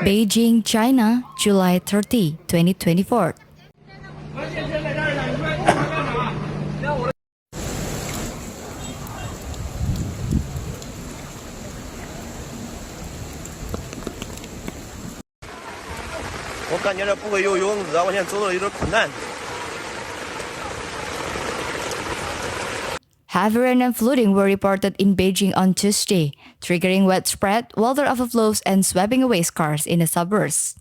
Beijing, China, July 30, 2024. Heavy rain and flooding were reported in Beijing on Tuesday, triggering widespread water overflows and sweeping away cars in the suburbs.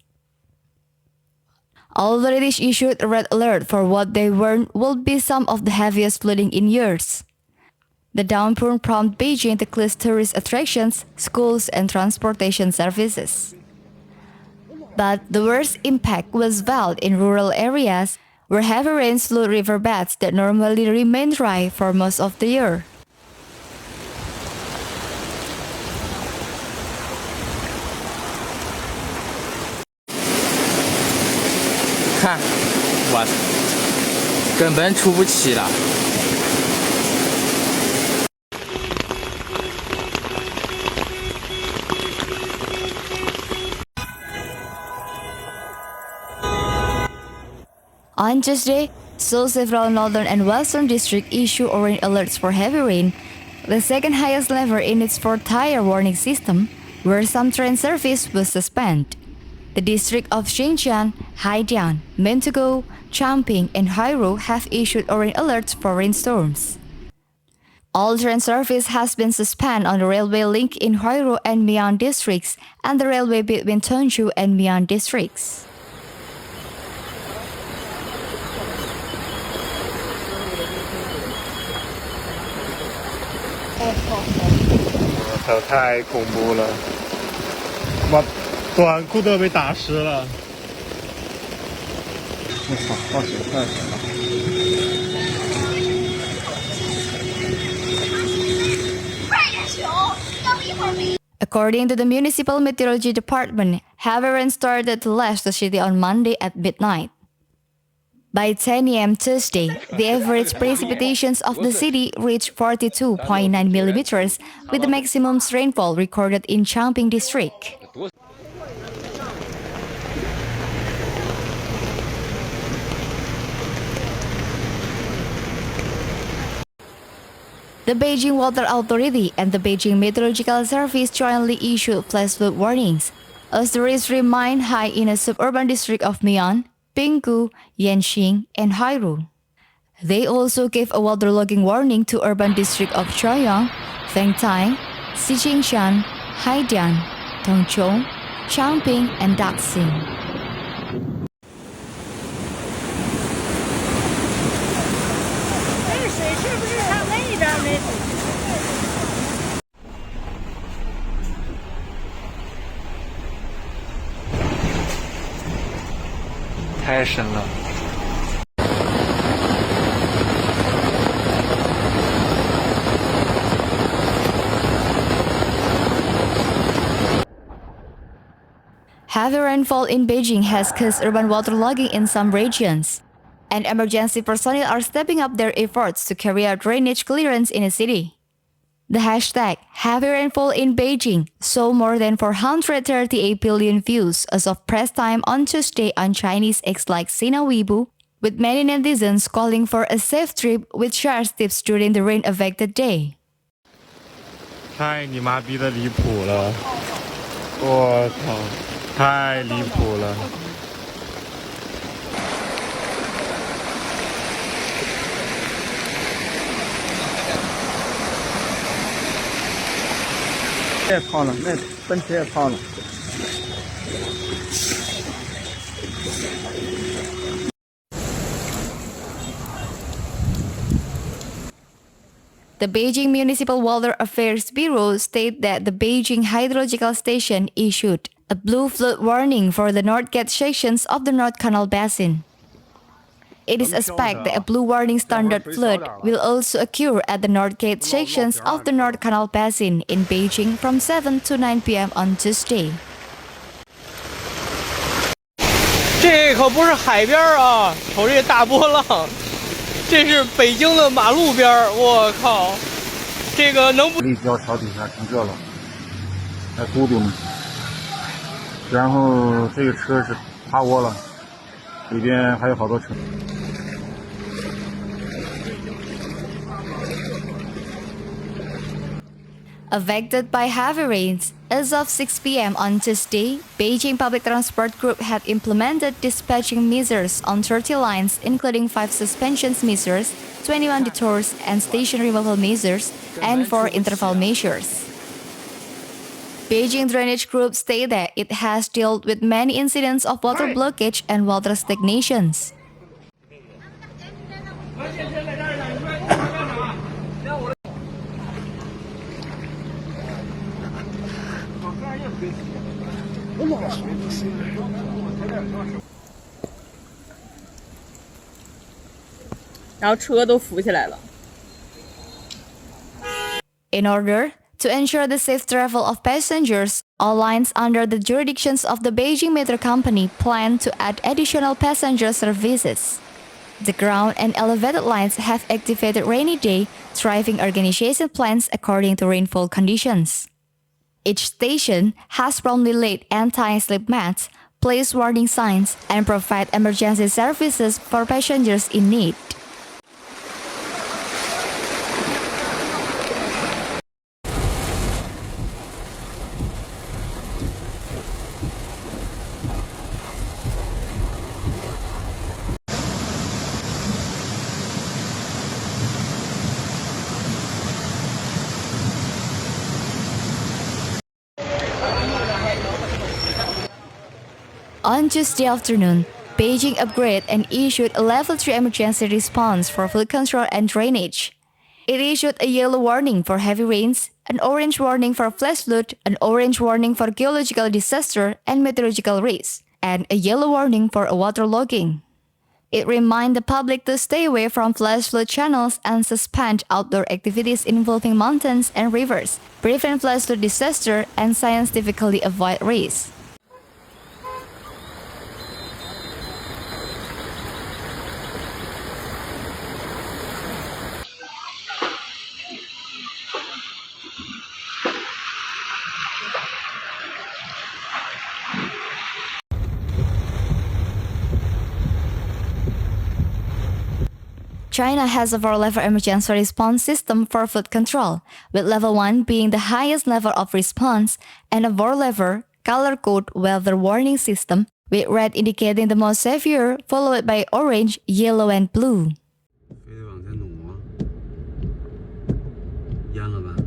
Authorities issued a red alert for what they warned will be some of the heaviest flooding in years. The downpour prompted Beijing to close tourist attractions, schools, and transportation services. But the worst impact was felt in rural areas, where heavy rains flooded riverbeds that normally remain dry for most of the year. 看，我根本出不起了。On Tuesday, several northern and western districts issued orange alerts for heavy rain, the second highest level in its four-tier warning system, where some train service was suspended. The districts of Shijingshan, Haidian, Mentougou, Changping and Huairou have issued orange alerts for rainstorms. All train service has been suspended on the railway link in Huairou and Mian districts and the railway between Tongzhou and Mian districts. 太恐怖了，我短裤都被打湿了。我操，冒险太险了！ According to the municipal meteorology department, heavy rain started to lash the city on Monday at midnight. By 10 a.m. Tuesday, the average precipitations of the city reached 42.9 millimeters, with the maximum rainfall recorded in Changping district. The Beijing Water Authority and the Beijing Meteorological Service jointly issued flash flood warnings, as the risk remained high in a suburban district of Mian, Mentougou, Yanxing, and Huairou. They also gave a waterlogging warning to urban districts of Chaoyang, Fengtai, Shijingshan, Haidian, Tongzhou, Changping, and Daxing. 太深了。Heavy rainfall in Beijing has caused urban waterlogging in some regions, and emergency personnel are stepping up their efforts to carry out drainage clearance in the city. The hashtag Heavy Rainfall in Beijing saw more than 438 billion views as of press time on Tuesday on Chinese X like Sina Weibo, with many netizens calling for a safe trip with shared tips during the rain-affected day. 太你妈逼的离谱了！我操，太离谱了！ 也泡了，那奔驰也泡了。The Beijing Municipal Water Affairs Bureau stated that the Beijing Hydrological Station issued a blue flood warning for the North Gate sections of the North Canal Basin. It is expected that a blue warning standard flood will also occur at the North Gate sections of the North Canal Basin in Beijing from 7 to 9 p.m. on Tuesday. 这可不是海边啊，瞅这大波浪，这是北京的马路边儿，我靠，这个能不？立交桥底下停这了，还孤独呢。然后这个车是趴窝了，里边还有好多车。Affected by heavy rains, as of 6 p.m. on Tuesday, Beijing Public Transport Group had implemented dispatching measures on 30 lines, including 5 suspension measures, 21 detours and station removal measures, and 4 interval measures. Beijing Drainage Group stated that it has dealt with many incidents of water blockage and water stagnations. In order to ensure the safe travel of passengers, all lines under the jurisdictions of the Beijing Metro Company plan to add additional passenger services. The ground and elevated lines have activated rainy day driving organization plans according to rainfall conditions. Each station has promptly laid anti-slip mats, placed warning signs, and provide emergency services for passengers in need. On Tuesday afternoon, Beijing upgraded and issued a level 3 emergency response for flood control and drainage. It issued a yellow warning for heavy rains, an orange warning for flash flood, an orange warning for geological disaster and meteorological risks, and a yellow warning for waterlogging. It reminded the public to stay away from flash flood channels and suspend outdoor activities involving mountains and rivers, prevent flash flood disaster, and scientifically avoid risks. China has a 4-level emergency response system for flood control, with level 1 being the highest level of response, and a 4-level color-code weather warning system, with red indicating the most severe, followed by orange, yellow, and blue. 非得往前挪，淹了呗。